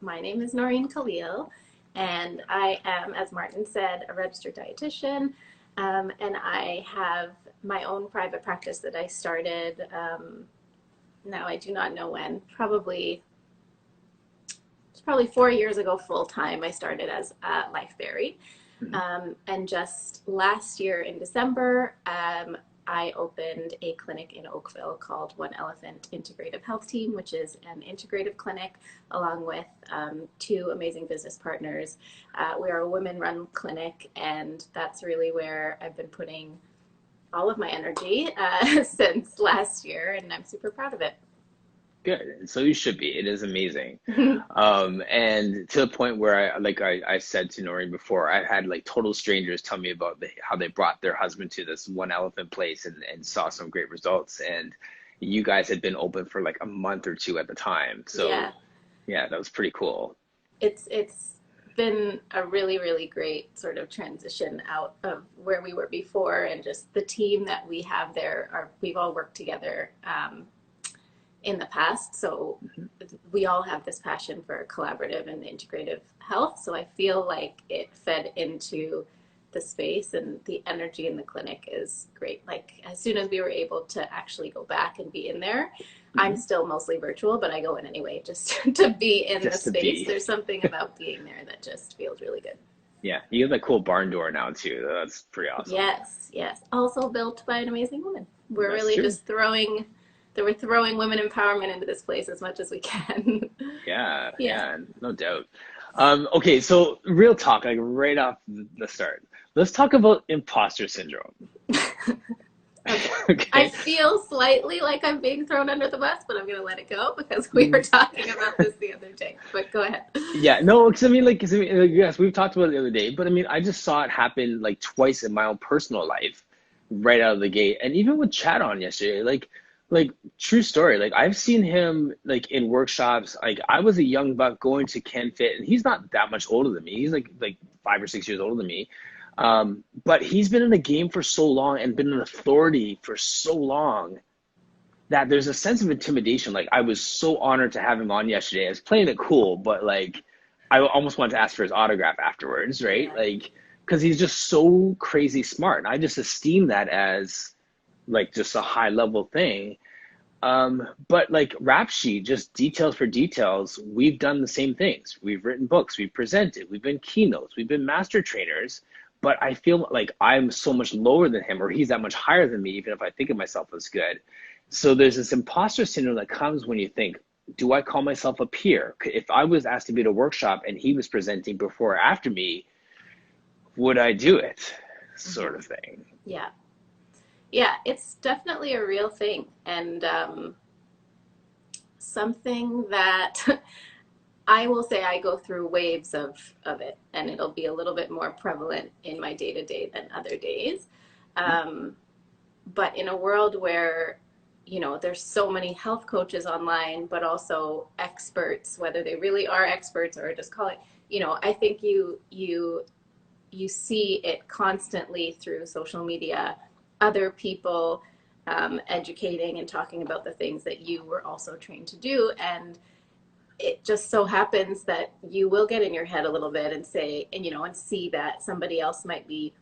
my name is Norine Khalil, and I am, as Martin said, a registered dietitian. And I have my own private practice that I started. Now I do not know when. It's probably 4 years ago, full time. I started as LifeBerry. And just last year in December, I opened a clinic in Oakville called One Elephant Integrative Health Team, which is an integrative clinic along with two amazing business partners. We are a women-run clinic, and that's really where I've been putting all of my energy since last year, and I'm super proud of it. Good. So you should be. It is amazing. And to the point where I said to Noreen before, I've had like total strangers tell me about how they brought their husband to this One Elephant place and saw some great results. And you guys had been open for like a month or two at the time. So yeah, that was pretty cool. It's been a really, really great sort of transition out of where we were before, and just the team that we have there we've all worked together in the past. So we all have this passion for collaborative and integrative health. So I feel like it fed into the space, and the energy in the clinic is great. Like as soon as we were able to actually go back and be in there, I'm still mostly virtual, but I go in anyway just to be in the space. There's something about being there that just feels really good. Yeah, you have that cool barn door now too. That's pretty awesome. Yes. Also built by an amazing woman. We're really just throwing women empowerment into this place as much as we can. Yeah, no doubt. Okay, so real talk, like right off the start, let's talk about imposter syndrome. Okay. I feel slightly like I'm being thrown under the bus, but I'm going to let it go because we were talking about this the other day. But go ahead. Yeah, no, because I mean, yes, we've talked about it the other day, but I mean, I just saw it happen like twice in my own personal life, right out of the gate, and even with Chad on yesterday, like true story. Like I've seen him like in workshops. Like I was a young buck going to Ken Fit, and he's not that much older than me. He's like 5 or 6 years older than me. But he's been in the game for so long and been an authority for so long that there's a sense of intimidation. Like I was so honored to have him on yesterday. I was playing it cool, but like I almost wanted to ask for his autograph afterwards, right? Yeah. Like because he's just so crazy smart. And I just esteem that as like just a high level thing. But like Rap Sheet, just details for details, we've done the same things. We've written books, we've presented, we've been keynotes, we've been master trainers, but I feel like I'm so much lower than him, or he's that much higher than me, even if I think of myself as good. So there's this imposter syndrome that comes when you think, do I call myself a peer? If I was asked to be at a workshop and he was presenting before or after me, would I do it? Sort of thing. Yeah, it's definitely a real thing, and something that I will say I go through waves of it, and it'll be a little bit more prevalent in my day-to-day than other days. But in a world where, there's so many health coaches online, but also experts, whether they really are experts or just call it, I think you see it constantly through social media, other people educating and talking about the things that you were also trained to do. And it just so happens that you will get in your head a little bit and say, and see that somebody else might be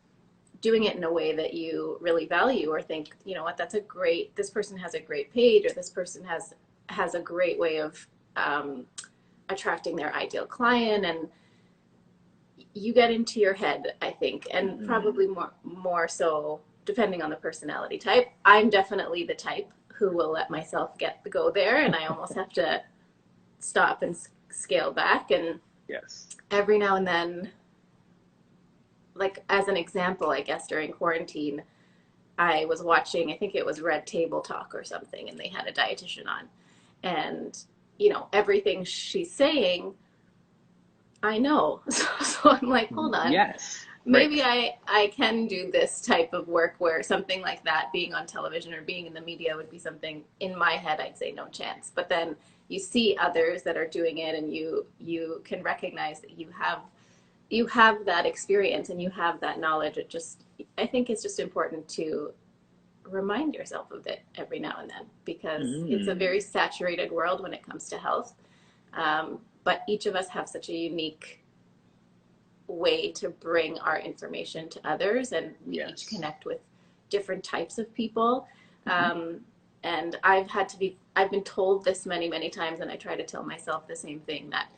doing it in a way that you really value, or think, what, this person has a great page, or this person has a great way of attracting their ideal client. And you get into your head, I think, and probably more so depending on the personality type. I'm definitely the type who will let myself go there, and I almost have to stop and scale back. And every now and then, like as an example, I guess during quarantine, I was watching, I think it was Red Table Talk or something, and they had a dietitian on, and everything she's saying, I know. So I'm like, hold on. Maybe I can do this type of work, where something like that, being on television or being in the media, would be something in my head I'd say no chance. But then you see others that are doing it, and you can recognize that you have that experience and you have that knowledge. I think it's just important to remind yourself of it every now and then, because it's a very saturated world when it comes to health. but each of us have such a unique way to bring our information to others, and we each connect with different types of people. And I've been told this many, many times, and I try to tell myself the same thing, that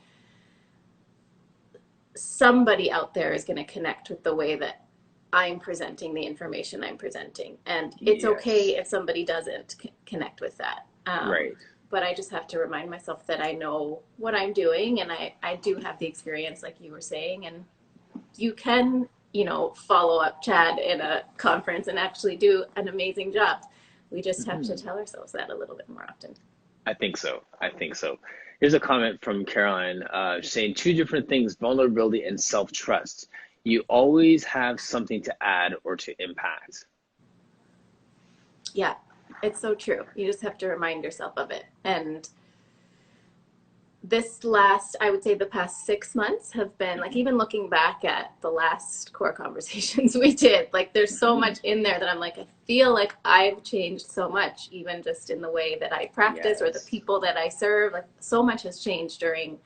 somebody out there is going to connect with the way that I'm presenting the information I'm presenting. And it's okay if somebody doesn't connect with that. Right. But I just have to remind myself that I know what I'm doing, and I do have the experience, like you were saying, and you can, follow up Chad in a conference and actually do an amazing job. We just have to tell ourselves that a little bit more often. I think so. Here's a comment from Caroline saying 2 different things: vulnerability and self-trust. You always have something to add or to impact. Yeah, it's so true. You just have to remind yourself of it. And I would say the past 6 months have been, like, even looking back at the last core conversations we did, like, there's so much in there that I'm like, I feel like I've changed so much, even just in the way that I practice or the people that I serve. Like, so much has changed during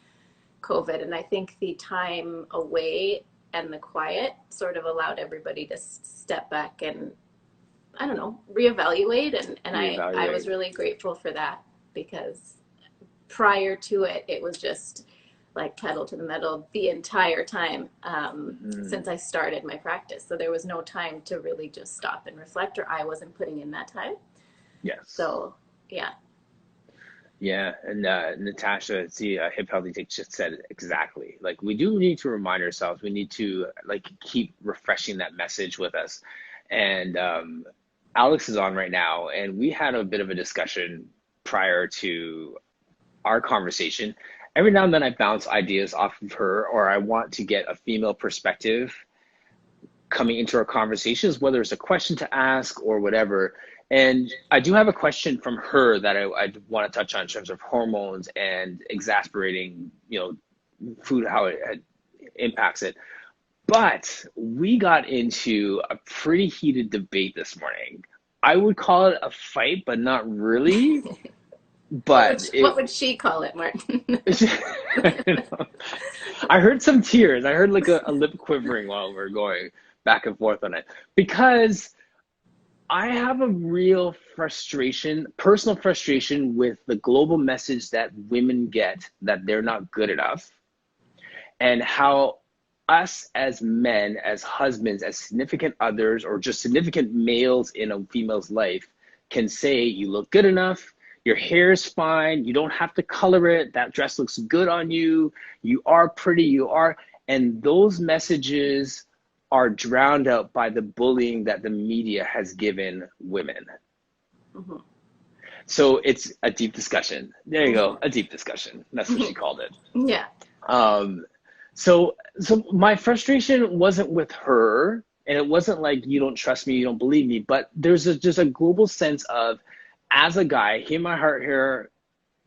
COVID. And I think the time away and the quiet sort of allowed everybody to step back and, I don't know, reevaluate. And I was really grateful for that, because prior to it, it was just like pedal to the metal the entire time since I started my practice. So there was no time to really just stop and reflect, or I wasn't putting in that time. Yes. So, yeah. Yeah, and Natasha, Hip Healthy Take just said it exactly. Like, we do need to remind ourselves. We need to, like, keep refreshing that message with us. And Alex is on right now, and we had a bit of a discussion prior to our conversation. Every now and then I bounce ideas off of her, or I want to get a female perspective coming into our conversations, whether it's a question to ask or whatever. And I do have a question from her that I want to touch on in terms of hormones and exasperating, food, how it impacts it. But we got into a pretty heated debate this morning. I would call it a fight, but not really. But what would she call it, Martin? I heard some tears. I heard like a lip quivering while we're going back and forth on it, because I have a real frustration, personal frustration, with the global message that women get that they're not good enough, and how us as men, as husbands, as significant others, or just significant males in a female's life can say, you look good enough, your hair is fine, you don't have to color it, that dress looks good on you, you are pretty, and those messages are drowned out by the bullying that the media has given women. Mm-hmm. So it's a deep discussion. There you go, a deep discussion. That's what she called it. Yeah. So my frustration wasn't with her, and it wasn't like, you don't trust me, you don't believe me, but there's just a global sense of, as a guy, hear my heart here,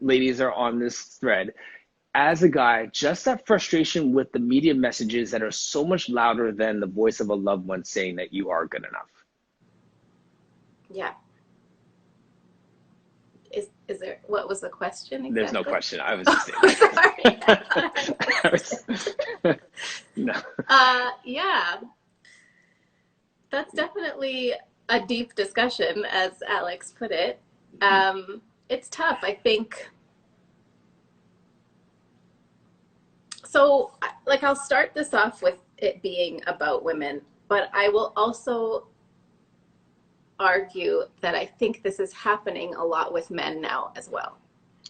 ladies are on this thread. As a guy, just that frustration with the media messages that are so much louder than the voice of a loved one saying that you are good enough. Yeah. Is there, what was the question exactly? There's no question. I was just saying. No. Yeah. That's definitely a deep discussion, as Alex put it. It's tough, I think. So, like, I'll start this off with it being about women, but I will also argue that I think this is happening a lot with men now as well.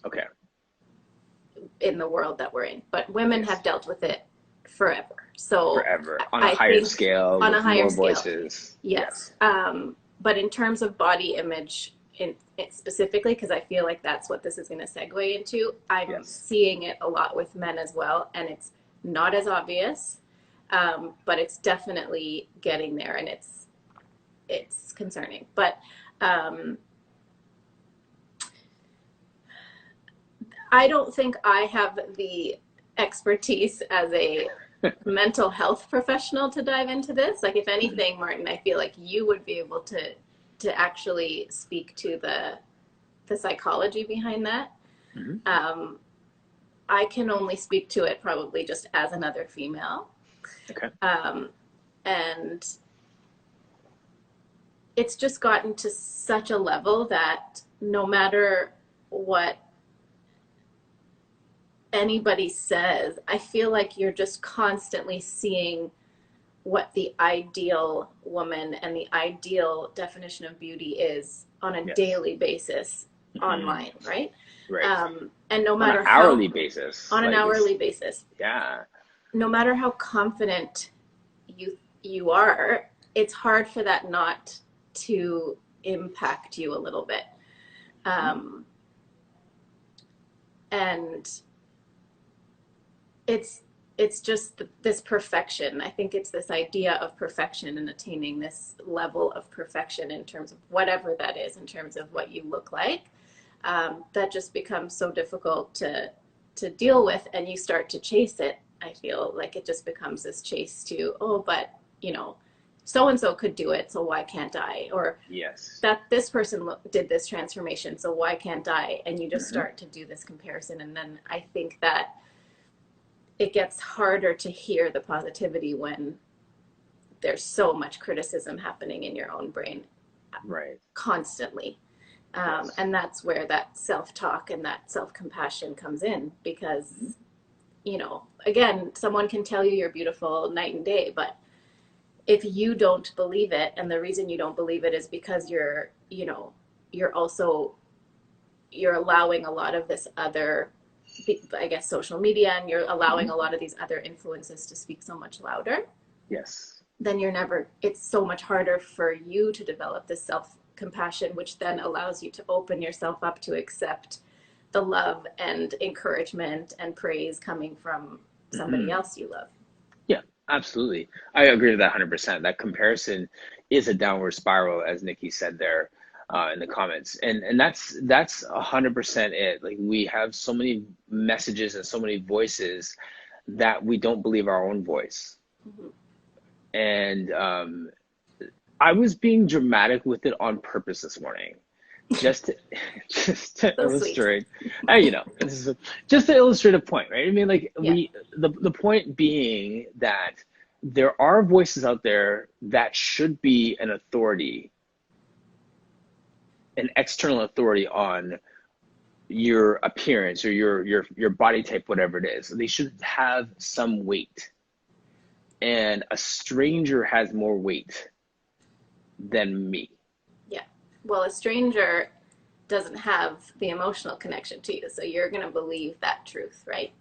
Okay. In the world that we're in. But women have dealt with it forever. So forever. On a higher scale, on a higher more scale. Voices. Yes. But in terms of body image, specifically, because I feel like that's what this is going to segue into, I'm seeing it a lot with men as well, and it's not as obvious, but it's definitely getting there, and it's concerning. But I don't think I have the expertise as a mental health professional to dive into this. Like, if anything, Martin, I feel like you would be able to actually speak to the psychology behind that. Mm-hmm. I can only speak to it probably just as another female. Okay. And it's just gotten to such a level that no matter what anybody says, I feel like you're just constantly seeing what the ideal woman and the ideal definition of beauty is on a Yes. daily basis Mm-hmm. online, right? Right. And no On matter an hourly basis. on an Like, hourly basis, yeah. no matter how confident you are, it's hard for that not to impact you a little bit. And it's just this perfection. I think it's this idea of perfection and attaining this level of perfection in terms of whatever that is, in terms of what you look like, that just becomes so difficult to deal with, and you start to chase it. I feel like it just becomes this chase to, oh, but you know, so and so could do it, so why can't I? Or yes, that this person did this transformation, so why can't I? And you just start to do this comparison, and then I think that it gets harder to hear the positivity when there's so much criticism happening in your own brain, right, constantly. yes. And that's where that self-talk and that self-compassion comes in, because you know, again, someone can tell you you're beautiful night and day, but if you don't believe it, and the reason you don't believe it is because you're allowing a lot of this other, I guess, social media, and you're allowing a lot of these other influences to speak so much louder. Yes. Then it's so much harder for you to develop this self-compassion, which then allows you to open yourself up to accept the love and encouragement and praise coming from somebody else you love. Yeah, absolutely. I agree with that 100%. That comparison is a downward spiral, as Nikki said there in the comments. And that's 100% it. Like, we have so many messages and so many voices that we don't believe our own voice. And I was being dramatic with it on purpose this morning. Just to illustrate, just to illustrate a point, right? I mean, like, the point being that there are voices out there that should be an authority, an external authority on your appearance or your body type, whatever it is. They should have some weight, and a stranger has more weight than me. Well, a stranger doesn't have the emotional connection to you, so you're going to believe that truth, right?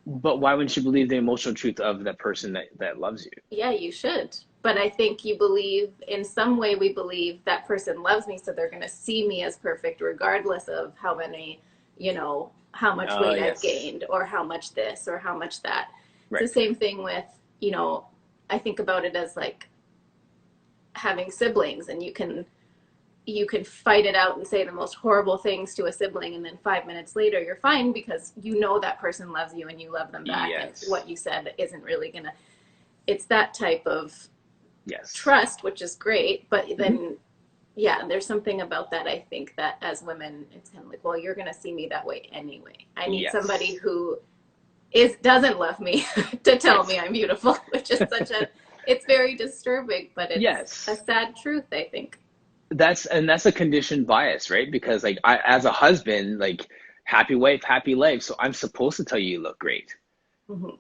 But why wouldn't you believe the emotional truth of that person that loves you? Yeah, you should. But I think you believe, in some way we believe that person loves me, so they're going to see me as perfect regardless of how many, how much weight I've gained, or how much this or how much that. Right. It's the same thing with, I think about it as like having siblings, and you can fight it out and say the most horrible things to a sibling, and then 5 minutes later you're fine because that person loves you and you love them back. Yes. And what you said isn't really gonna, it's that type of trust, which is great, but then there's something about that. I think that as women, it's kind of like, well, you're gonna see me that way anyway. I need somebody who doesn't love me to tell me I'm beautiful, which is it's very disturbing, but it's a sad truth, I think. That's a conditioned bias, right? Because like, I, as a husband, like, happy wife, happy life. So I'm supposed to tell you look great.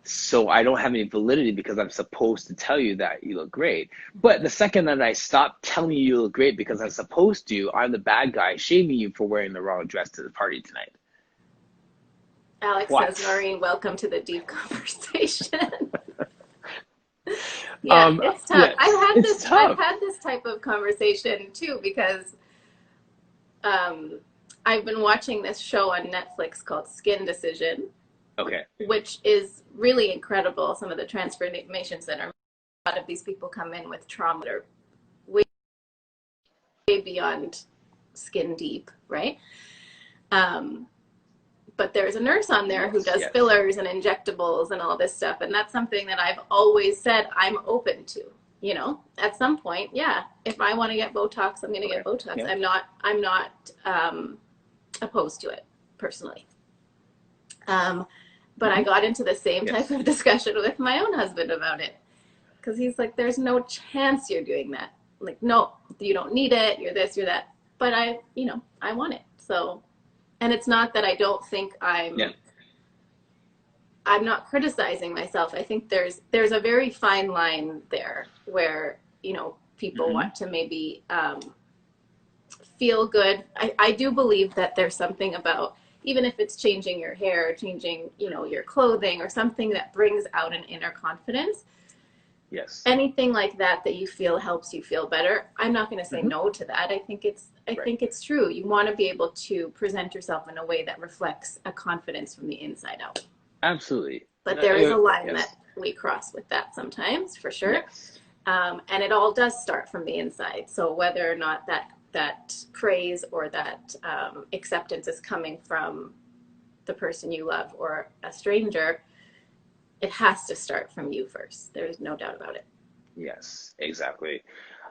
So I don't have any validity because I'm supposed to tell you that you look great. But the second that I stop telling you look great because I'm supposed to, I'm the bad guy shaming you for wearing the wrong dress to the party tonight. Alex says, Norine, welcome to the deep conversation. It's tough. I've had this type of conversation too, because I've been watching this show on Netflix called Skin Decision. Okay. Which is really incredible. Some of the transformations that are, a lot of these people come in with trauma that are way beyond skin deep, right? But there's a nurse on there who does fillers and injectables and all this stuff. And that's something that I've always said I'm open to, at some point. If I want to get Botox, I'm going to get Botox. I'm not opposed to it personally. But I got into the same type Yes. of discussion with my own husband about it. Because he's like, there's no chance you're doing that. Like, no, you don't need it. You're this, you're that. But I want it. So, and it's not that I don't think Yeah. I'm not criticizing myself. I think there's a very fine line there where, people Hmm. want to maybe feel good. I do believe that there's something about, even if it's changing your hair, changing, your clothing or something that brings out an inner confidence, Yes. anything like that you feel helps you feel better. I'm not going to say Hmm. no to that. I Right. think it's true. You want to be able to present yourself in a way that reflects a confidence from the inside out. Absolutely. But there is a line Yes. that we cross with that sometimes, for sure. Yes. And it all does start from the inside. So whether or not that praise or that acceptance is coming from the person you love or a stranger, it has to start from you first. There's no doubt about it. Yes, exactly.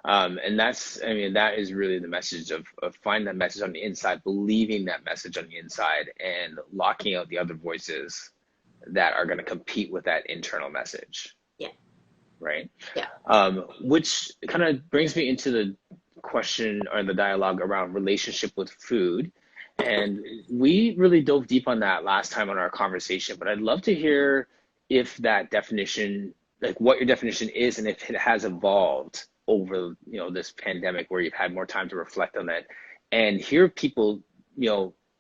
And I mean, that is really the message of finding that message on the inside, believing that message on the inside, and locking out the other voices that are going to compete with that internal message, Yeah. right? Yeah. Which kind of brings me into the question or the dialogue around relationship with food. And we really dove deep on that last time on our conversation, but I'd love to hear if that definition, like what your definition is, and if it has evolved over, this pandemic where you've had more time to reflect on that and hear people,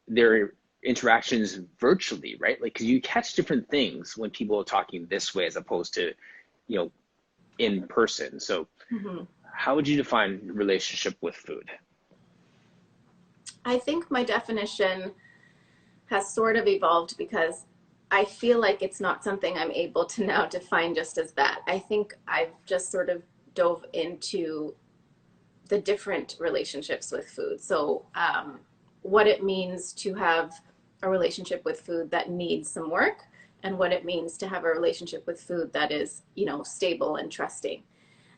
their interactions virtually, right? Like, 'cause you catch different things when people are talking this way as opposed to, you know, in person. So Mm-hmm. how would you define relationship with food? I think my definition has sort of evolved because I feel like it's not something I'm able to now define just as that. I think I've just sort of dove into the different relationships with food. So, what it means to have a relationship with food that needs some work, and what it means to have a relationship with food that is, stable and trusting.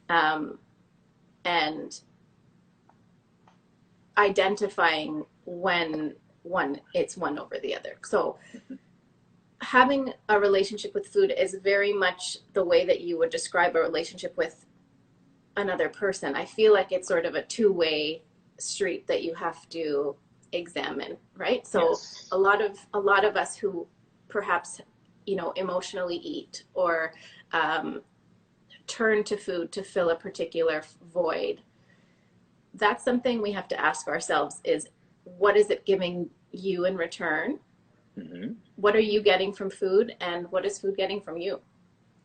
Um, and identifying when it's one over the other. So having a relationship with food is very much the way that you would describe a relationship with another person. I feel like it's sort of a two-way street that you have to examine, right? So Yes. a lot of us who perhaps emotionally eat or um, turn to food to fill a particular void, that's something we have to ask ourselves is, what is it giving you in return? Hmm. What are you getting from food, and what is food getting from you?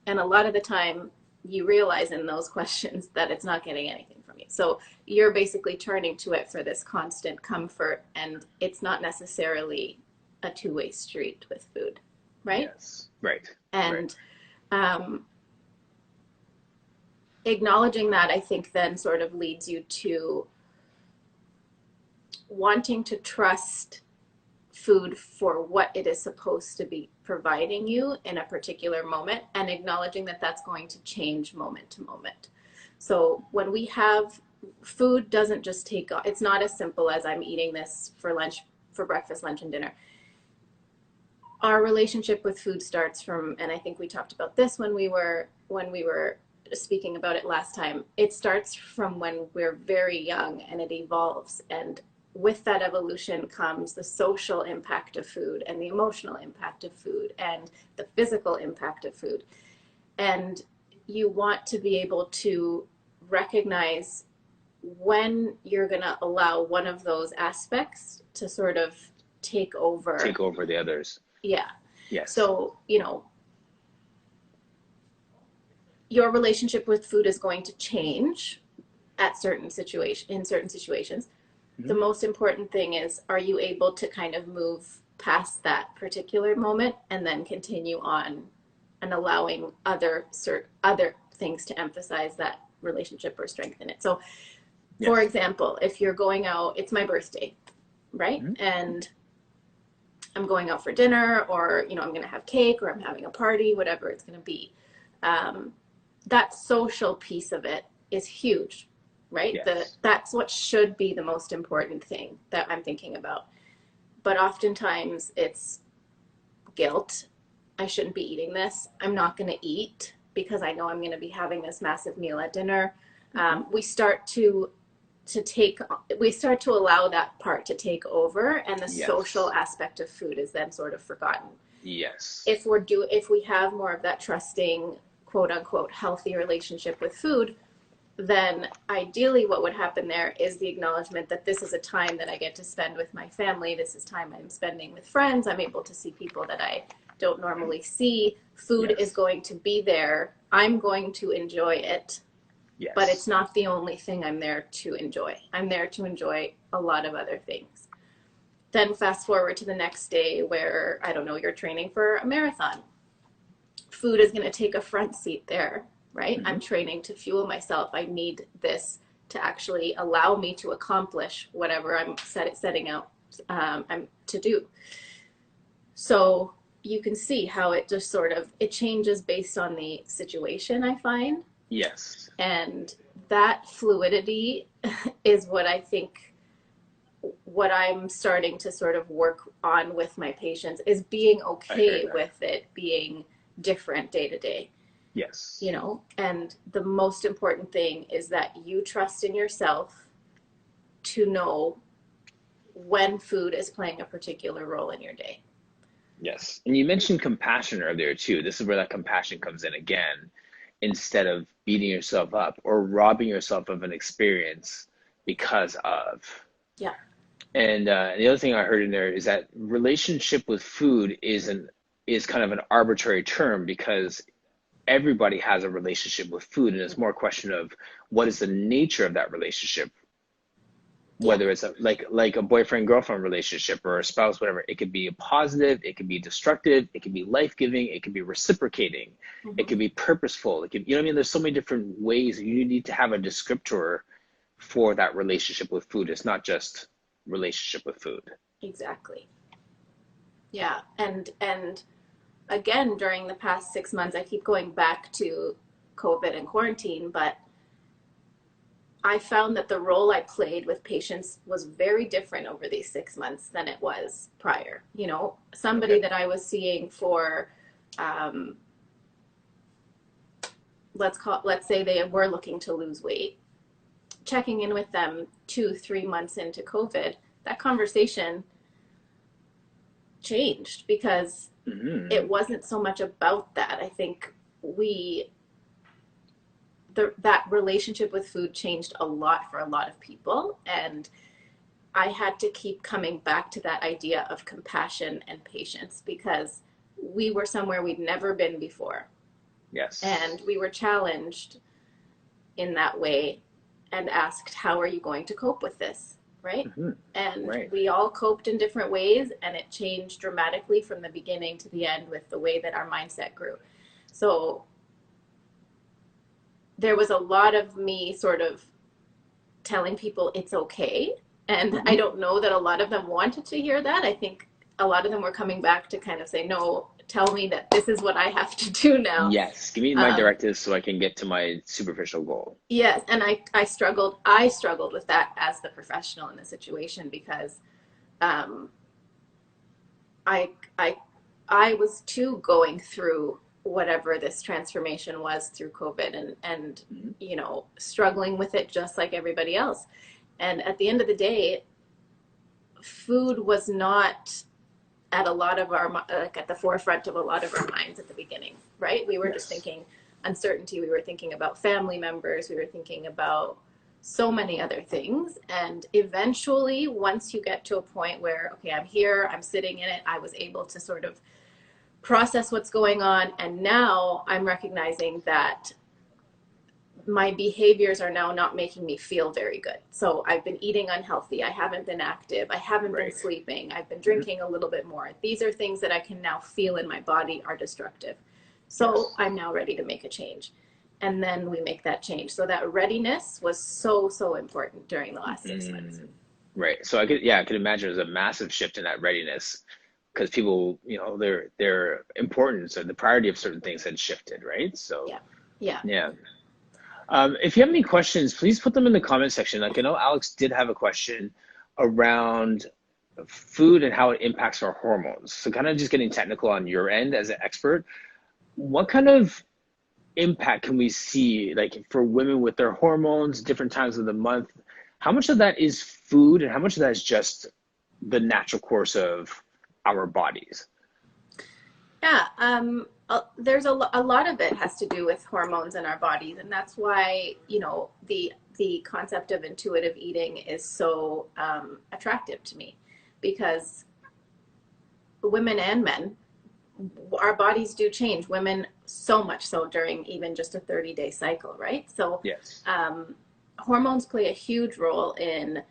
And a lot of the time you realize in those questions that it's not getting anything from you. So you're basically turning to it for this constant comfort, and it's not necessarily a two-way street with food, right? Yes. Right. Right. And um, acknowledging that, I think, then sort of leads you to wanting to trust food for what it is supposed to be providing you in a particular moment, and acknowledging that that's going to change moment to moment. So when we have food, doesn't just take, it's not as simple as I'm eating this for lunch, for breakfast, lunch, and dinner. Our relationship with food starts from, and I think we talked about this when we were speaking about it last time, it starts from when we're very young and it evolves. And with that evolution comes the social impact of food and the emotional impact of food and the physical impact of food. And you want to be able to recognize when you're going to allow one of those aspects to sort of take over. Take over the others. Yeah. Yes. So, your relationship with food is going to change in certain situations. The Hmm. most important thing is, are you able to kind of move past that particular moment and then continue on and allowing other things to emphasize that relationship or strengthen it. So for Yes. example, if you're going out, it's my birthday, right? Hmm. And I'm going out for dinner, or I'm going to have cake, or I'm having a party, whatever it's going to be. um, that social piece of it is huge, right? Yes. That's what should be the most important thing that I'm thinking about. But oftentimes it's guilt. I shouldn't be eating this. I'm not going to eat because I know I'm going to be having this massive meal at dinner. We start to allow that part to take over, and the Yes. social aspect of food is then sort of forgotten. Yes. If we have more of that trusting, quote unquote, healthy relationship with food, then ideally what would happen there is the acknowledgement that this is a time that I get to spend with my family. This is time I'm spending with friends. I'm able to see people that I don't normally see. Food Yes. is going to be there. I'm going to enjoy it. Yes. But it's not the only thing I'm there to enjoy. I'm there to enjoy a lot of other things. Then fast forward to the next day where, I don't know, you're training for a marathon. Food is going to take a front seat there, right? Mm-hmm. I'm training to fuel myself. I need this to actually allow me to accomplish whatever I'm setting out to do. So you can see how it just sort of, it changes based on the situation, I find. Yes. And that fluidity is what I think, what I'm starting to sort of work on with my patients, is being okay with it being different day to day. Yes. You know, and the most important thing is that you trust in yourself to know when food is playing a particular role in your day. Yes. And you mentioned compassion earlier too. This is where that compassion comes in again. Instead of beating yourself up or robbing yourself of an experience because of. Yeah. And the other thing I heard in there is that relationship with food is kind of an arbitrary term, because everybody has a relationship with food, and it's more a question of what is the nature of that relationship. Whether it's like a boyfriend-girlfriend relationship or a spouse, whatever, it could be a positive, it could be destructive, it could be life-giving, it could be reciprocating, it could be purposeful. It could, you know what I mean? There's so many different ways. You need to have a descriptor for that relationship with food. It's not just relationship with food. Exactly. Yeah, and again, during the past 6 months, I keep going back to COVID and quarantine, but I found that the role I played with patients was very different over these 6 months than it was prior. You know, somebody that I was seeing for, let's say they were looking to lose weight, checking in with them 2-3 months into COVID, that conversation changed because it wasn't so much about that. I think that relationship with food changed a lot for a lot of people, and I had to keep coming back to that idea of compassion and patience because we were somewhere we'd never been before. Yes. And we were challenged in that way and asked, how are you going to cope with this? Right? And we all coped in different ways, and it changed dramatically from the beginning to the end with the way that our mindset grew. So there was a lot of me sort of telling people it's okay. And I don't know that a lot of them wanted to hear that. I think a lot of them were coming back to kind of say, no, tell me that this is what I have to do now. Yes, give me my directives so I can get to my superficial goal. Yes, and I struggled with that as the professional in the situation because I was too going through whatever this transformation was through COVID and you know, struggling with it just like everybody else. And at the end of the day, food was not at a lot of our, like at the forefront of a lot of our minds at the beginning, right? We were just thinking uncertainty. We were thinking about family members. We were thinking about so many other things. And eventually, once you get to a point where, okay, I'm here, I'm sitting in it, I was able to sort of process what's going on. And now I'm recognizing that my behaviors are now not making me feel very good. So I've been eating unhealthy. I haven't been active. I haven't been sleeping. I've been drinking a little bit more. These are things that I can now feel in my body are destructive. So I'm now ready to make a change. And then we make that change. So that readiness was so important during the last 6 months. Right. So I could imagine there's a massive shift in that readiness because people, you know, their importance or the priority of certain things had shifted, right? So yeah. If you have any questions, please put them in the comment section. Like I know Alex did have a question around food and how it impacts our hormones. So kind of just getting technical on your end as an expert, what kind of impact can we see like for women with their hormones, different times of the month? How much of that is food and how much of that is just the natural course of our bodies? Yeah, there's a lot of it has to do with hormones in our bodies, and that's why, the concept of intuitive eating is so attractive to me, because women and men, our bodies do change. Women so much so during even just a 30-day cycle, right? So Yes. hormones play a huge role in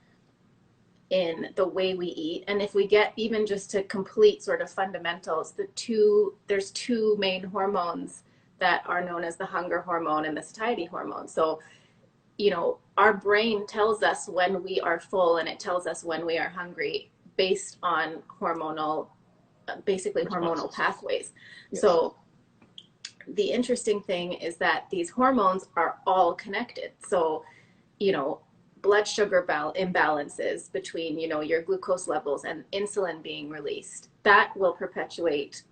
the way we eat. And if we get even just to complete sort of fundamentals, there's two main hormones that are known as the hunger hormone and the satiety hormone. So, our brain tells us when we are full and it tells us when we are hungry based on basically hormonal pathways. Yes. So the interesting thing is that these hormones are all connected. So, blood sugar imbalances between, your glucose levels and insulin being released, that will perpetuate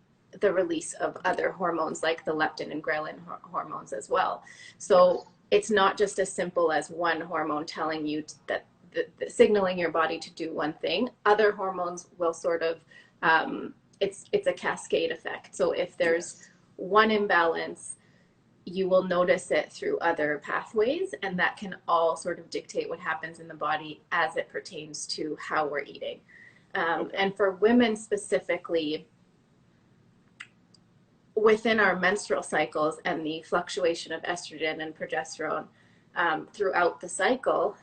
the release of other hormones like the leptin and ghrelin hormones as well. So it's not just as simple as one hormone telling you that signaling your body to do one thing. Other hormones will sort of, it's a cascade effect. So if there's one imbalance, you will notice it through other pathways, and that can all sort of dictate what happens in the body as it pertains to how we're eating. And for women specifically, within our menstrual cycles and the fluctuation of estrogen and progesterone throughout the cycle,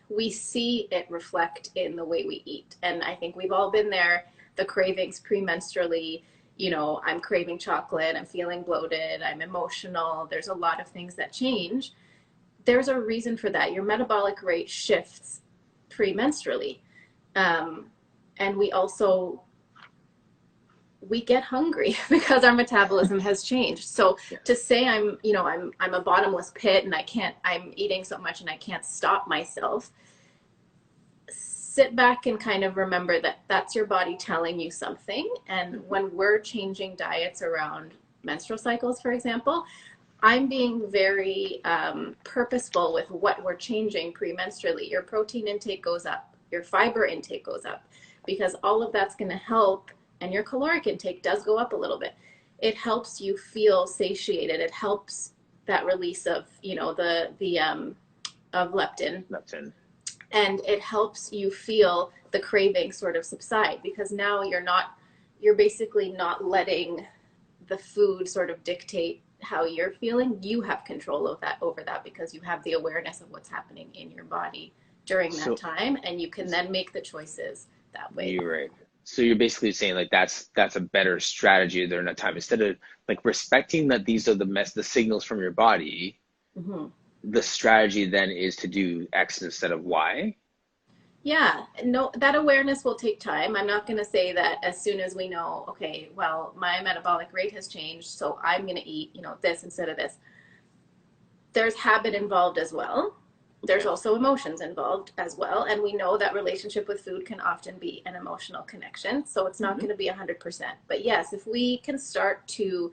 we see it reflect in the way we eat. And I think we've all been there, the cravings premenstrually. I'm craving chocolate, I'm feeling bloated, I'm emotional. There's a lot of things that change. There's a reason for that. Your metabolic rate shifts premenstrually. And we get hungry because our metabolism has changed. So to say I'm a bottomless pit and I'm eating so much and I can't stop myself, sit back and kind of remember that that's your body telling you something. And when we're changing diets around menstrual cycles, for example, I'm being very purposeful with what we're changing premenstrually. Your protein intake goes up, your fiber intake goes up, because all of that's going to help. And your caloric intake does go up a little bit. It helps you feel satiated. It helps that release of, of leptin. Leptin. And it helps you feel the craving sort of subside, because now you're basically not letting the food sort of dictate how you're feeling. You have control of that over that, because you have the awareness of what's happening in your body during that time, and you can then make the choices that way. You're right. So you're basically saying like that's a better strategy during that time, instead of like respecting that these are the signals from your body. Mm-hmm. The strategy then is to do X instead of Y. Yeah, no, that awareness will take time. I'm not going to say that as soon as we know, okay, well, my metabolic rate has changed, so I'm going to eat, this instead of this. There's habit involved as well. There's also emotions involved as well. And we know that relationship with food can often be an emotional connection. So it's not going to be 100%. But yes, if we can start to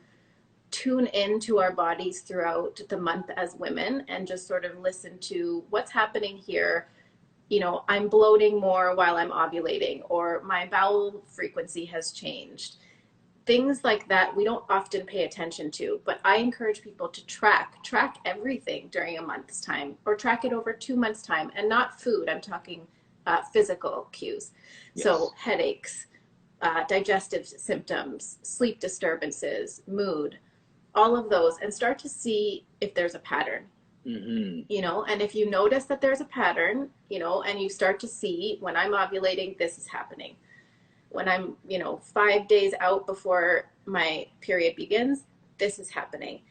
tune into our bodies throughout the month as women and just sort of listen to what's happening here. I'm bloating more while I'm ovulating, or my bowel frequency has changed. Things like that we don't often pay attention to, but I encourage people to track everything during a month's time, or track it over 2 months' time, and not food. I'm talking physical cues. Yes. So headaches, digestive symptoms, sleep disturbances, mood, all of those, and start to see if there's a pattern. Mm-hmm. And if you notice that there's a pattern, and you start to see, when I'm ovulating, this is happening. When I'm, 5 days out before my period begins, this is happening.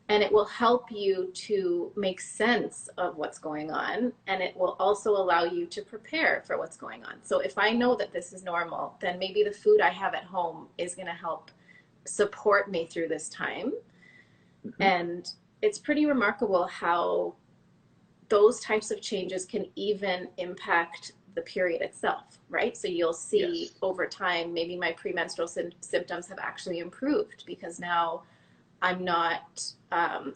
And it will help you to make sense of what's going on. And it will also allow you to prepare for what's going on. So if I know that this is normal, then maybe the food I have at home is going to help support me through this time. Mm-hmm. And it's pretty remarkable how those types of changes can even impact the period itself, right? So you'll see Yes. over time, maybe my premenstrual symptoms have actually improved because now I'm not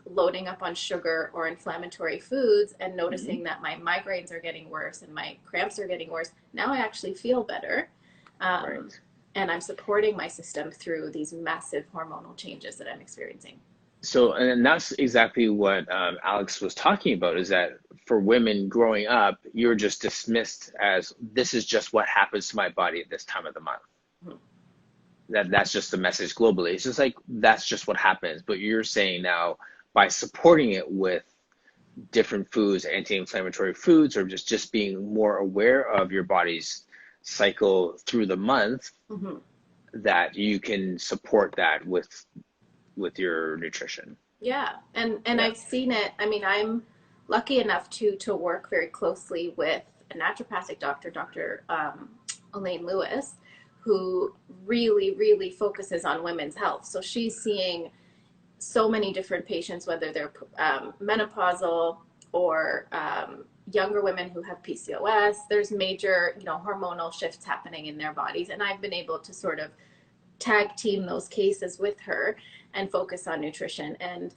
loading up on sugar or inflammatory foods and Hmm. noticing that my migraines are getting worse and my cramps are getting worse. Now I actually feel better. Um, Right. and I'm supporting my system through these massive hormonal changes that I'm experiencing. So, and that's exactly what Alex was talking about, is that for women growing up, you're just dismissed as this is just what happens to my body at this time of the month. Mhm. That's just the message globally. It's just like that's just what happens. But you're saying now by supporting it with different foods, anti-inflammatory foods, or just being more aware of your body's cycle through the month, Mhm. that you can support that with your nutrition. Yeah, and Yeah. I've seen it. I mean, I'm lucky enough to work very closely with a naturopathic doctor, Dr. Elaine Lewis, who really focuses on women's health. So she's seeing so many different patients, whether they're menopausal or younger women who have PCOS. There's major, hormonal shifts happening in their bodies, and I've been able to sort of tag team those cases with her and focus on nutrition. And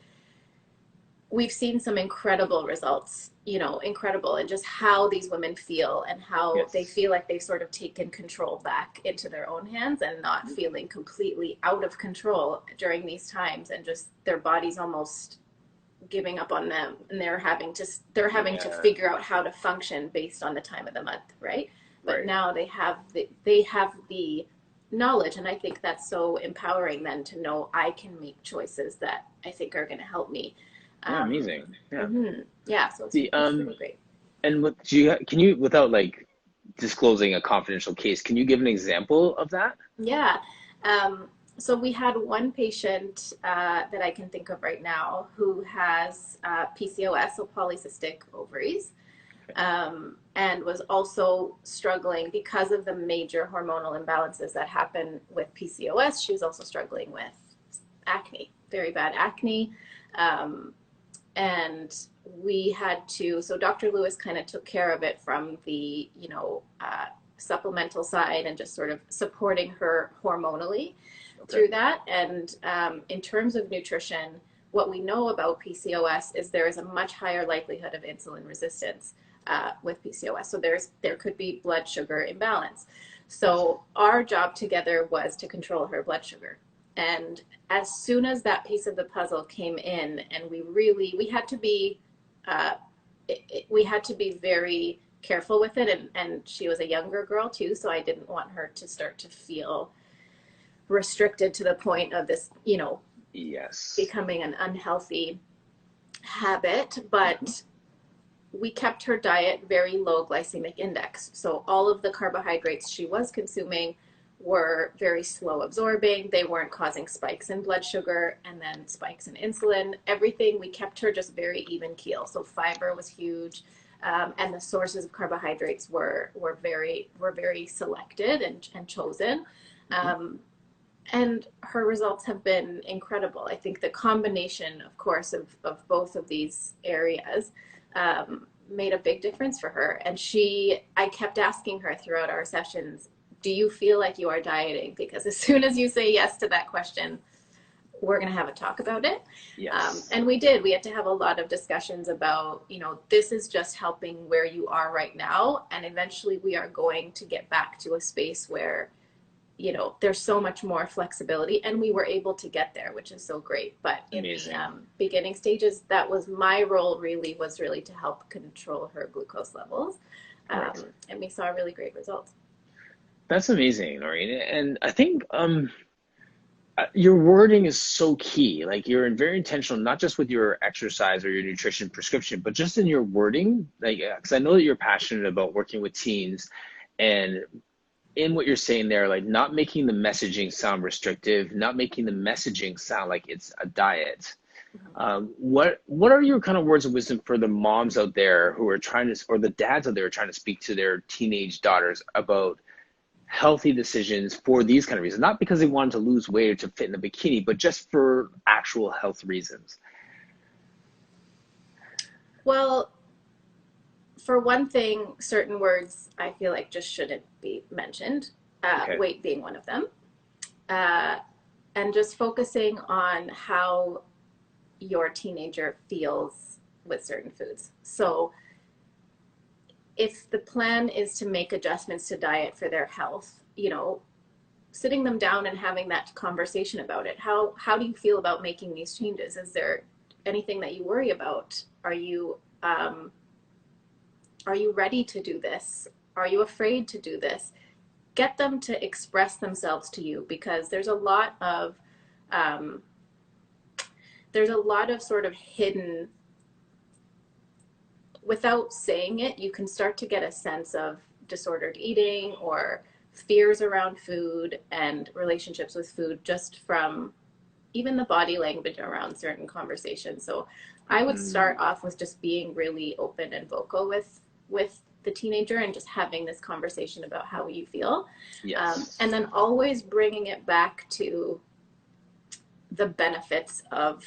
we've seen some incredible results, incredible, and just how these women feel and how they Yes. feel like they've sort of taken control back into their own hands and not feeling completely out of control during these times, and just their bodies almost giving up on them, and they're having to Yeah. figure out how to function based on the time of the month, right? But Right. now they have the knowledge, and I think that's so empowering then to know I can make choices that I think are going to help me. Yeah. um, Amazing. Yeah. yeah, so it's, The it's really great. and what do you can you, without like disclosing a confidential case, can you give an example of that? Yeah. Um, so we had one patient that I can think of right now who has PCOS, so polycystic ovaries, and was also struggling because of the major hormonal imbalances that happen with PCOS. She was also struggling with acne, very bad acne. Um, and we had to, so Dr. Lewis kind of took care of it from the, supplemental side and just sort of supporting her hormonally Okay. through that. And in terms of nutrition, what we know about PCOS is there is a much higher likelihood of insulin resistance with PCOS. So there could be blood sugar imbalance. So our job together was to control her blood sugar. And as soon as that piece of the puzzle came in, and we had to be uh, we had to be very careful with it, and she was a younger girl too, so I didn't want her to start to feel restricted to the point of this, Yes. becoming an unhealthy habit. Hmm. But we kept her diet very low glycemic index. So all of the carbohydrates she was consuming were very slow absorbing. They weren't causing spikes in blood sugar and then spikes in insulin. Everything, we kept her just very even keel. So fiber was huge. And the sources of carbohydrates were very selected and chosen. Hmm. Um, and her results have been incredible. I think the combination, of course, of both of these areas made a big difference for her. And I kept asking her throughout our sessions, do you feel like you are dieting? Because as soon as you say yes to that question, we're going to have a talk about it. Yes. And we did. We had to have a lot of discussions about, this is just helping where you are right now. And eventually we are going to get back to a space where there's so much more flexibility, and we were able to get there, which is so great. But in the Amazing. beginning stages, that was my role, was really to help control her glucose levels. Right. And we saw really great results. That's amazing, Noreen. And I think your wording is so key. Like you're very intentional, not just with your exercise or your nutrition prescription, but just in your wording. Like, because I know that you're passionate about working with teens, and in what you're saying there, like not making the messaging sound restrictive, not making the messaging sound like it's a diet. What are your kind of words of wisdom for the moms out there who are trying to, or the dads out there trying to speak to their teenage daughters about healthy decisions for these kind of reasons? Not because they wanted to lose weight or to fit in a bikini, but just for actual health reasons. Well, for one thing, certain words I feel like just shouldn't be mentioned, Okay. weight being one of them. And just focusing on how your teenager feels with certain foods. So if the plan is to make adjustments to diet for their health, you know, sitting them down and having that conversation about it. How do you feel about making these changes? Is there anything that you worry about? Are you ready to do this? Are you afraid to do this? Get them to express themselves to you, because there's a lot of sort of hidden, without saying it, you can start to get a sense of disordered eating or fears around food and relationships with food just from even the body language around certain conversations. So I would start off with just being really open and vocal with the teenager and just having this conversation about how you feel. Yes. And then always bringing it back to the benefits of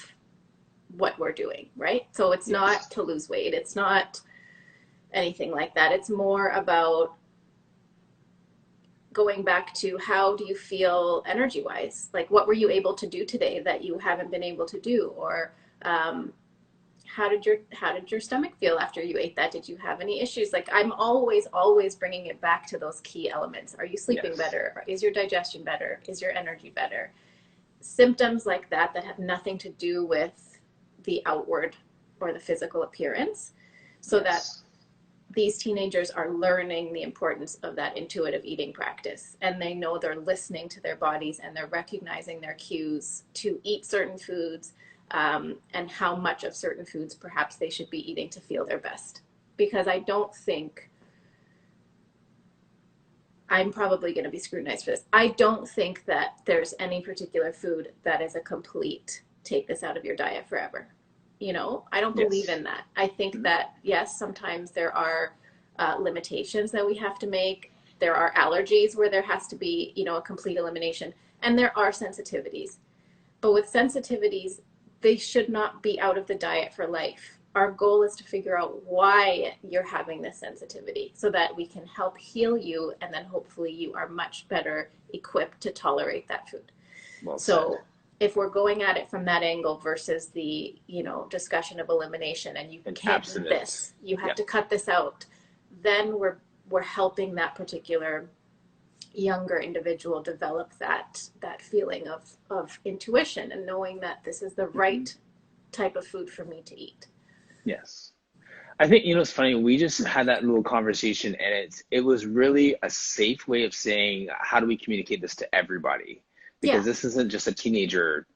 what we're doing, right? So it's not to lose weight. It's not anything like that. It's more about going back to, how do you feel energy wise? Like, what were you able to do today that you haven't been able to do? Or how did your stomach feel after you ate that? Did you have any issues? Like, I'm always bringing it back to those key elements. Are you sleeping better? Is your digestion better? Is your energy better? Symptoms like that have nothing to do with the outward or the physical appearance, so that these teenagers are learning the importance of that intuitive eating practice, and they know they're listening to their bodies and they're recognizing their cues to eat certain foods, and how much of certain foods perhaps they should be eating to feel their best. Because I don't think, I'm probably going to be scrutinized for this, I don't think that there's any particular food that is a complete take this out of your diet forever. You know, I don't believe in that. I think that, yes, sometimes there are limitations that we have to make. There are allergies where there has to be, you know, a complete elimination. And there are sensitivities. But with sensitivities, they should not be out of the diet for life. Our goal is to figure out why you're having this sensitivity, so that we can help heal you, and then hopefully you are much better equipped to tolerate that food. Well so said. If we're going at it from that angle versus the, you know, discussion of elimination, and you can't do this, you have to cut this out, then we're helping that particular younger individual develop that feeling of intuition and knowing that this is the right type of food for me to eat. Yes. I think, you know, it's funny, we just had that little conversation, and it was really a safe way of saying, how do we communicate this to everybody? Because this isn't just a teenager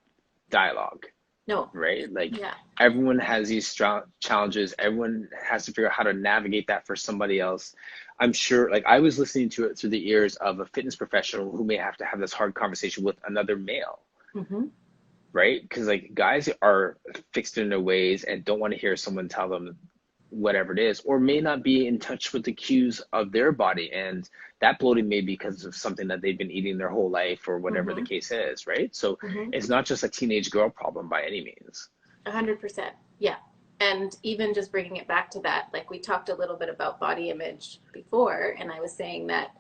dialogue. No. Right? Like, everyone has these challenges. Everyone has to figure out how to navigate that for somebody else. I'm sure, like, I was listening to it through the ears of a fitness professional who may have to have this hard conversation with another male. Right? Because, like, guys are fixed in their ways and don't want to hear someone tell them whatever it is, or may not be in touch with the cues of their body, and that bloating may be because of something that they've been eating their whole life, or whatever the case is, right? So it's not just a teenage girl problem by any means. 100%. Yeah. And even just bringing it back to that, like, we talked a little bit about body image before, and I was saying that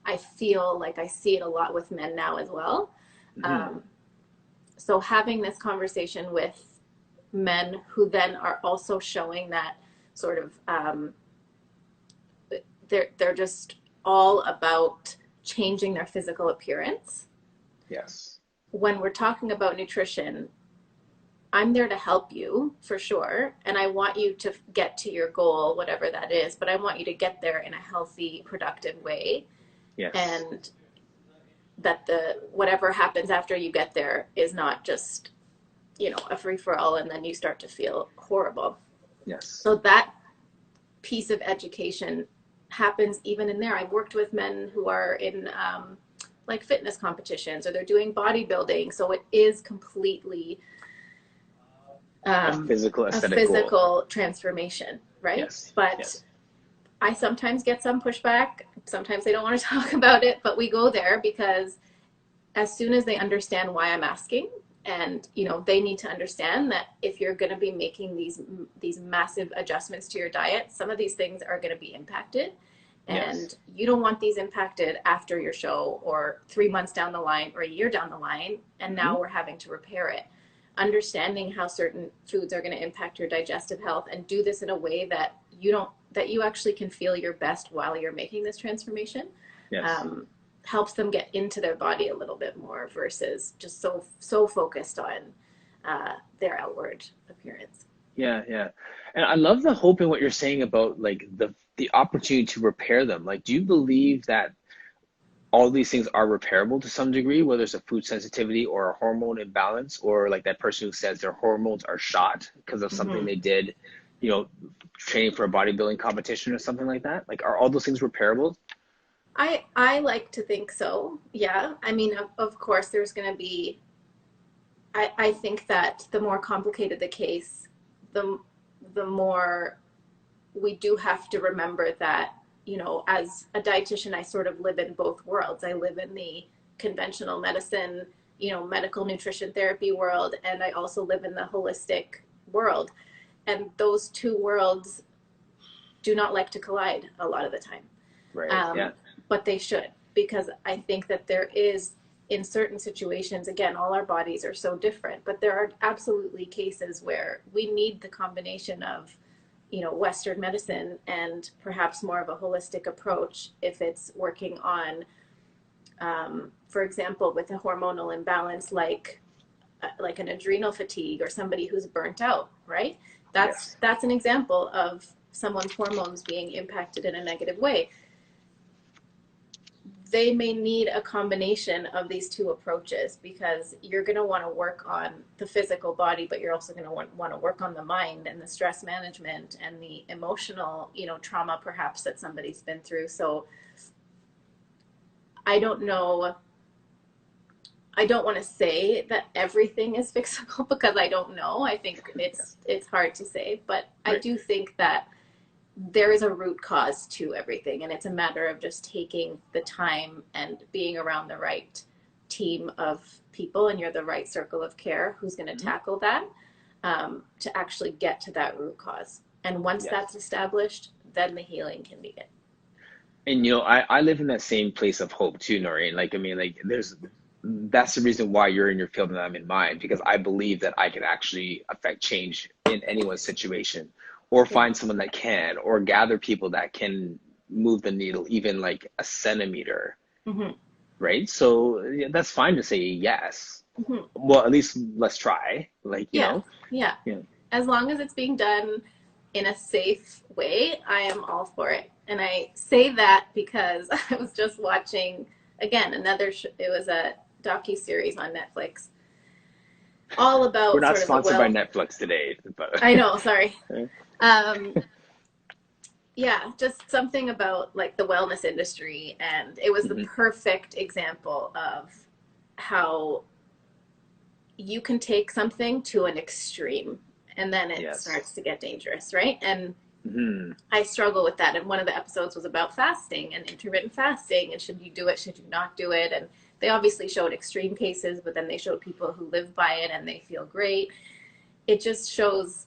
I feel like I see it a lot with men now as well. So having this conversation with men who then are also showing that sort of, they're just all about changing their physical appearance. Yes. When we're talking about nutrition, I'm there to help you for sure, and I want you to get to your goal, whatever that is, but I want you to get there in a healthy, productive way. Yes. And that whatever happens after you get there is not just, you know, a free-for-all and then you start to feel horrible. Yes. So that piece of education happens even in there. I've worked with men who are in like fitness competitions, or they're doing bodybuilding. So it is completely a physical transformation, right? Yes. But I sometimes get some pushback. Sometimes they don't want to talk about it, but we go there because as soon as they understand why I'm asking And, you know, they need to understand that if you're going to be making these massive adjustments to your diet, some of these things are going to be impacted. And Yes. you don't want these impacted after your show or 3 months down the line or a year down the line. And Hmm. now we're having to repair it. Understanding how certain foods are going to impact your digestive health, and do this in a way that you actually can feel your best while you're making this transformation. Yes. Um, Helps them get into their body a little bit more versus just so focused on their outward appearance. Yeah, yeah. And I love the hope in what you're saying about like the opportunity to repair them. Like, do you believe that all these things are repairable to some degree, whether it's a food sensitivity or a hormone imbalance, or like that person who says their hormones are shot because of something Mm-hmm. they did, you know, training for a bodybuilding competition or something like that? Like, are all those things repairable? I like to think so. Yeah. I mean, of course, there's going to be. I think that the more complicated the case, the the more we do have to remember that, you know, as a dietitian, I sort of live in both worlds. I live in the conventional medicine, you know, medical nutrition therapy world, and I also live in the holistic world. And those two worlds do not like to collide a lot of the time. Right. Um, Yeah. but they should, because I think that there is, in certain situations, again, all our bodies are so different, but there are absolutely cases where we need the combination of, you know, Western medicine and perhaps more of a holistic approach if it's working on, for example, with a hormonal imbalance like an adrenal fatigue or somebody who's burnt out, right? Yes. That's an example of someone's hormones being impacted in a negative way. They may need a combination of these two approaches, because you're going to want to work on the physical body, but you're also going to want to work on the mind and the stress management and the emotional, you know, trauma perhaps that somebody's been through. So I don't know. I don't want to say that everything is fixable because I don't know. I think it's hard to say, but I Right. do think that there is a root cause to everything, and it's a matter of just taking the time and being around the right team of people, and you're the right circle of care who's going to Mhm. tackle that, to actually get to that root cause. And once Yes. that's established, then the healing can begin. And you know, I live in that same place of hope too, Noreen. Like, I mean, like that's the reason why you're in your field and I'm in mine, because I believe that I can actually affect change in anyone's situation, or Yeah. find someone that can, or gather people that can move the needle even like a centimeter, Mm-hmm. right? So yeah, that's fine to say yes. Mm-hmm. Well, at least let's try, like, you Yeah. know. Yeah. Yeah. As long as it's being done in a safe way, I am all for it. And I say that because I was just watching again it was a docu-series on Netflix all We're about not sort of the sponsored by well. Netflix today, but I know, sorry. Um, yeah, just something about like the wellness industry, and it was the Mhm. perfect example of how you can take something to an extreme and then it Yes. starts to get dangerous, right? And Hmm. I struggle with that. And one of the episodes was about fasting and intermittent fasting, and should you do it, should you not do it? And they obviously showed extreme cases, but then they showed people who live by it and they feel great. It just shows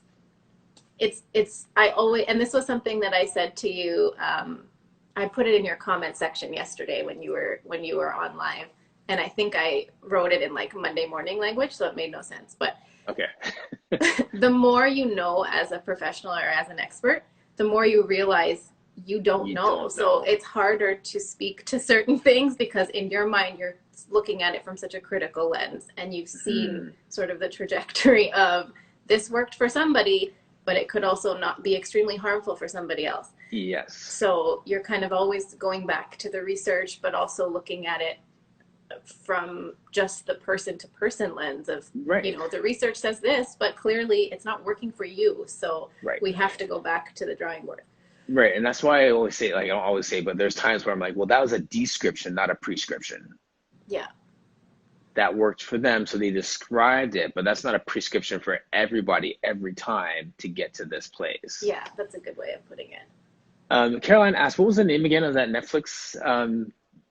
I always, and this was something that I said to you. I put it in your comment section yesterday when you were on live, and I think I wrote it in like Monday morning language, so it made no sense. But Okay. the more you know as a professional or as an expert, the more you realize you don't You know. don't So know. it's harder to speak to certain things because in your mind you're looking at it from such a critical lens, and you've seen Hmm. sort of the trajectory of this worked for somebody, but it could also not be extremely harmful for somebody else. Yes. So you're kind of always going back to the research, but also looking at it from just the person to person lens of, you Right. know, the research says this, but clearly it's not working for you. So Right. we have to go back to the drawing board. Right. And that's why I always say, like, I don't always say, but there's times where I'm like, well, that was a description, not a prescription. Yeah. That worked for them, so they described it, but that's not a prescription for everybody every time to get to this place. Yeah. That's a good way of putting it. Caroline asked, what was the name again of that Netflix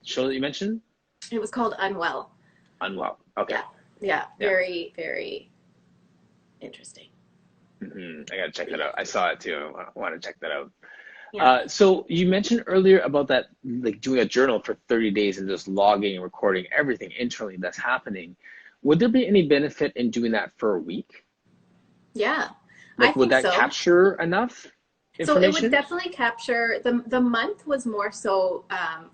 show that you mentioned? It was called Unwell. Unwell. Okay. Yeah. Yeah, Yeah. very, very interesting. I gotta check that out. I saw it too. I want to check that out. Yeah. So you mentioned earlier about that, like doing a journal for 30 days and just logging and recording everything internally that's happening. Would there be any benefit in doing that for a week? Yeah, I Like, would think that so. capture enough So it would information? definitely capture the month was more so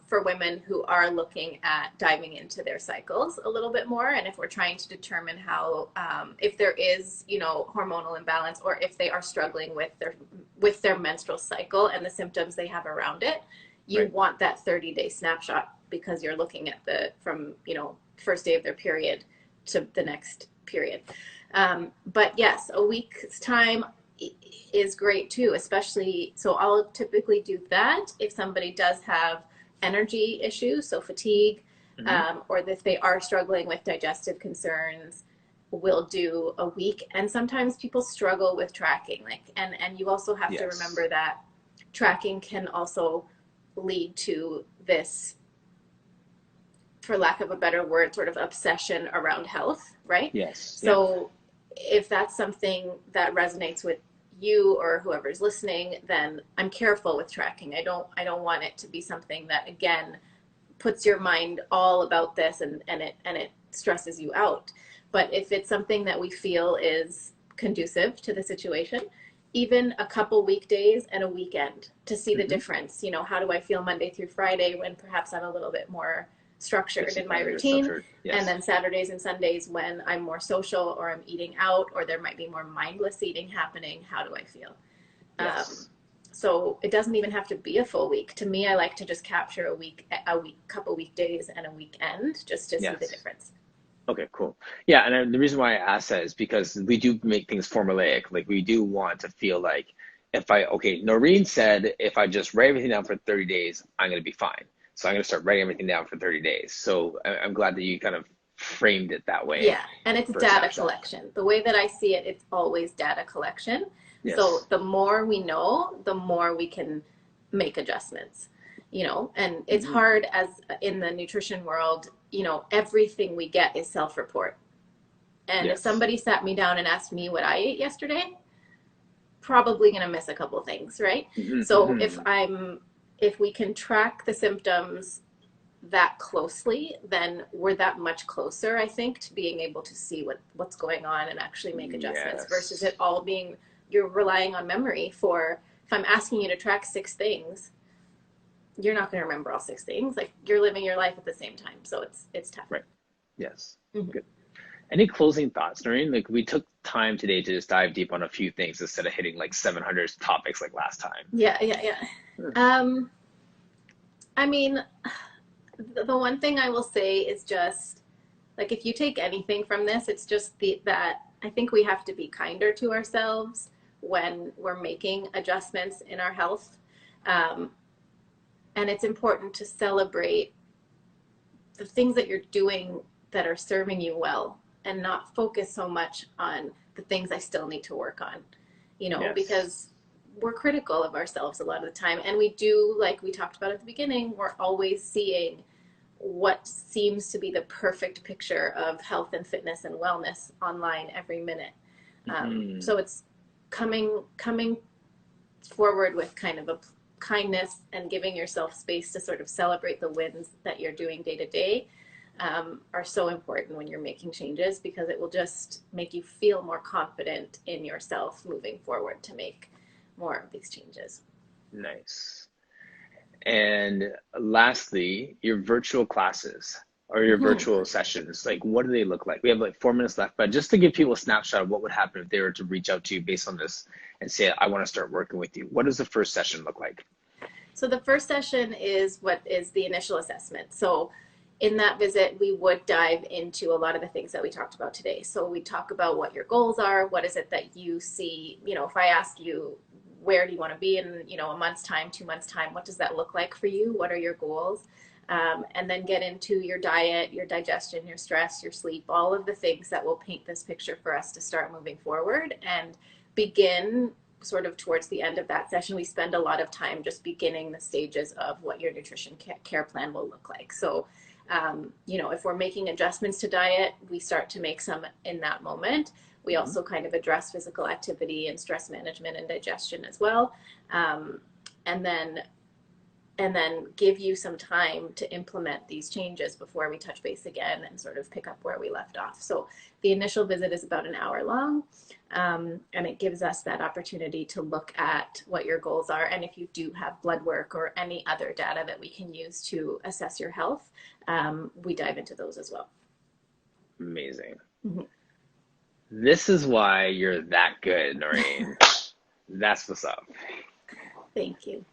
for women who are looking at diving into their cycles a little bit more, and if we're trying to determine how if there is hormonal imbalance or if they are struggling with their menstrual cycle and the symptoms they have around it, you Right. want that 30-day snapshot because you're looking at the from first day of their period to the next period. But yes, a week's time is great too, especially so I'll typically do that if somebody does have energy issues, so fatigue, Hmm. or if they are struggling with digestive concerns, we'll do a week. And sometimes people struggle with tracking, like and you also have to Yes. remember that tracking can also lead to this, for lack of a better word, sort of obsession around health, right? Yes. Yeah. So if that's something that resonates with you or whoever's listening, then I'm careful with tracking. I don't want it to be something that again puts your mind all about this and it stresses you out. But if it's something that we feel is conducive to the situation, even a couple weekdays and a weekend to see the Hmm. difference. How do I feel Monday through Friday when perhaps I'm a little bit more structured in my Disciplined or routine, structured. and Yes. then Saturdays and Sundays when I'm more social or I'm eating out or there might be more mindless eating happening, how do I feel? Um, Yes. so it doesn't even have to be a full week. To me, I like to just capture a week, couple weekdays and a weekend just to see the Yes. difference. Okay, cool. Yeah, and the reason why I asked that is because we do make things formulaic. Like we do want to feel like okay, Noreen said if I just write everything down for 30 days, I'm going to be fine. So I'm going to start writing everything down for 30 days. So I'm glad that you kind of framed it that way Yeah, and it's for a data snapshot. collection. The way that I see it, it's always data collection. So Yes. the more we know, the more we can make adjustments. And it's Hmm. hard as in the nutrition world, everything we get is self-report. And if Yes. somebody sat me down and asked me what I ate yesterday, probably going to miss a couple things, right? Hmm. So if Hmm. we can track the symptoms that closely, then we're that much closer, I think, to being able to see what's going on and actually make adjustments versus Yes. it all being you're relying on memory for if I'm asking you to track 6 things, you're not going to remember all 6 things. Like you're living your life at the same time. So it's tough. Right. Yes. Mm-hmm. Good. Any closing thoughts, Noreen? Like we took time today to just dive deep on a few things instead of hitting like 700 topics like last time. Yeah, yeah, yeah. I mean, the one thing I will say is just like if you take anything from this, it's just that I think we have to be kinder to ourselves when we're making adjustments in our health. Um, and it's important to celebrate the things that you're doing that are serving you well and not focus so much on the things I still need to work on, Yes. because we're critical of ourselves a lot of the time. And we do, like we talked about at the beginning, we're always seeing what seems to be the perfect picture of health and fitness and wellness online every minute. Hmm. So it's coming forward with kind of a kindness and giving yourself space to sort of celebrate the wins that you're doing day to day are so important when you're making changes because it will just make you feel more confident in yourself moving forward to make more of these changes. Nice. And lastly, your virtual classes or your Mm-hmm. virtual sessions, like what do they look like? We have like 4 minutes left, but just to give people a snapshot of what would happen if they were to reach out to you based on this and say, I want to start working with you. What does the first session look like? So the first session is what is the initial assessment. So in that visit, we would dive into a lot of the things that we talked about today. So we talk about what your goals are. What is it that you see? If I ask you, where do you want to be in, a month's time, 2 months time? What does that look like for you? What are your goals? And then get into your diet, your digestion, your stress, your sleep, all of the things that will paint this picture for us to start moving forward and begin sort of towards the end of that session, we spend a lot of time just beginning the stages of what your nutrition care plan will look like. So If we're making adjustments to diet, we start to make some in that moment. We Mhm. also kind of address physical activity and stress management and digestion as well. Um, and then and then give you some time to implement these changes before we touch base again and sort of pick up where we left off. So the initial visit is about an hour long, and it gives us that opportunity to look at what your goals are. And if you do have blood work or any other data that we can use to assess your health, we dive into those as well. Amazing. Mm-hmm. This is why you're that good, Noreen. That's what's up. Thank you.